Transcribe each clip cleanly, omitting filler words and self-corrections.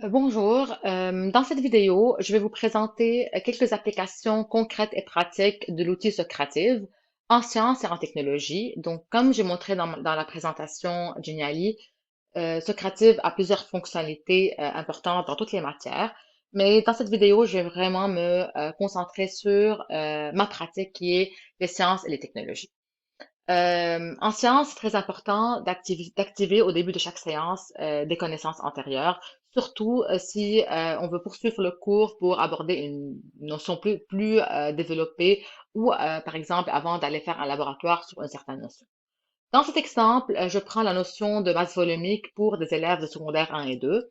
Bonjour, dans cette vidéo, je vais vous présenter quelques applications concrètes et pratiques de l'outil Socrative en sciences et en technologie. Donc, comme j'ai montré dans la présentation Geniali, Socrative a plusieurs fonctionnalités importantes dans toutes les matières, mais dans cette vidéo, je vais vraiment me concentrer sur ma pratique qui est les sciences et les technologies. En science, c'est très important d'activer au début de chaque séance des connaissances antérieures, surtout si on veut poursuivre le cours pour aborder une notion plus développée ou, par exemple, avant d'aller faire un laboratoire sur une certaine notion. Dans cet exemple, je prends la notion de masse volumique pour des élèves de secondaire 1 et 2.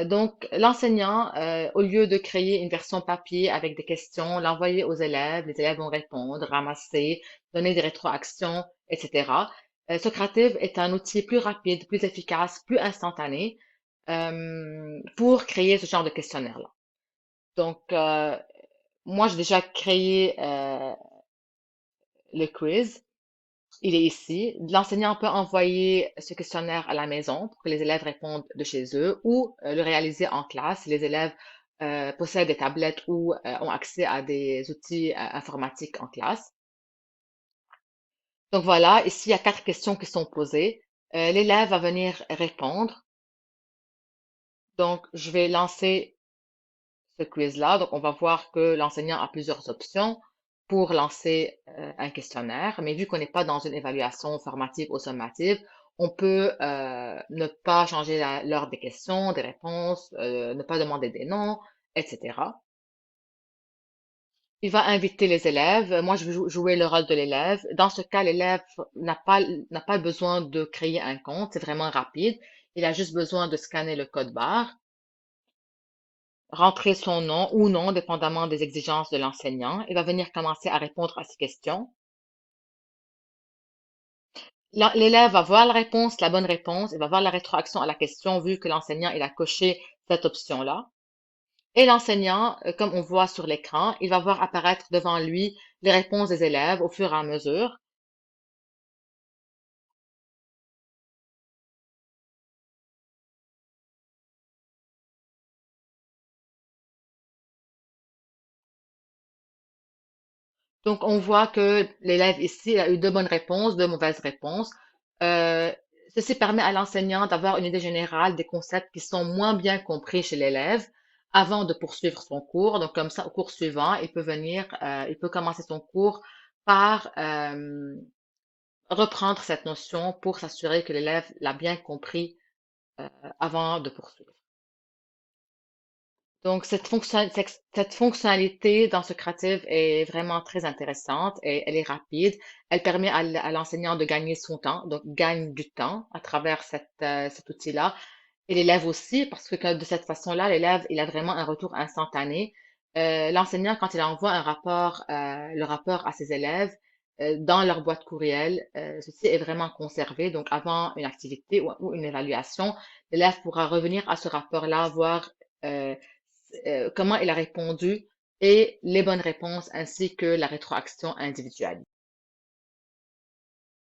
Donc, l'enseignant, au lieu de créer une version papier avec des questions, l'envoyer aux élèves, les élèves vont répondre, ramasser, donner des rétroactions, etc. Socrative est un outil plus rapide, plus efficace, plus instantané pour créer ce genre de questionnaire-là. Donc, moi, j'ai déjà créé le quiz. Il est ici. L'enseignant peut envoyer ce questionnaire à la maison pour que les élèves répondent de chez eux ou le réaliser en classe si les élèves possèdent des tablettes ou ont accès à des outils informatiques en classe. Donc voilà, ici il y a 4 questions qui sont posées. L'élève va venir répondre. Donc je vais lancer ce quiz-là. Donc on va voir que l'enseignant a plusieurs options pour lancer un questionnaire, mais vu qu'on n'est pas dans une évaluation formative ou sommative, on peut ne pas changer l'ordre des questions, des réponses, ne pas demander des noms, etc. Il va inviter les élèves. Moi, je vais jouer le rôle de l'élève. Dans ce cas, l'élève n'a pas besoin de créer un compte. C'est vraiment rapide. Il a juste besoin de scanner le code barre, rentrer son nom ou non, dépendamment des exigences de l'enseignant. Il va venir commencer à répondre à ces questions. L'élève va voir la réponse, la bonne réponse, il va voir la rétroaction à la question vu que l'enseignant il a coché cette option-là. Et l'enseignant, comme on voit sur l'écran, il va voir apparaître devant lui les réponses des élèves au fur et à mesure. Donc, on voit que l'élève ici a eu deux bonnes réponses, deux mauvaises réponses. Euh, Ceci permet à l'enseignant d'avoir une idée générale des concepts qui sont moins bien compris chez l'élève avant de poursuivre son cours. Donc, comme ça, au cours suivant, il peut commencer son cours par reprendre cette notion pour s'assurer que l'élève l'a bien compris avant de poursuivre. Donc, cette fonctionnalité dans Socrative est vraiment très intéressante et elle est rapide. Elle permet à l'enseignant de gagner son temps, donc il gagne du temps à travers cet outil-là. Et l'élève aussi, parce que de cette façon-là, l'élève, il a vraiment un retour instantané. L'enseignant, quand il envoie le rapport à ses élèves, dans leur boîte courriel, ceci est vraiment conservé. Donc, avant une activité ou une évaluation, l'élève pourra revenir à ce rapport-là, voir euh, comment il a répondu et les bonnes réponses ainsi que la rétroaction individuelle.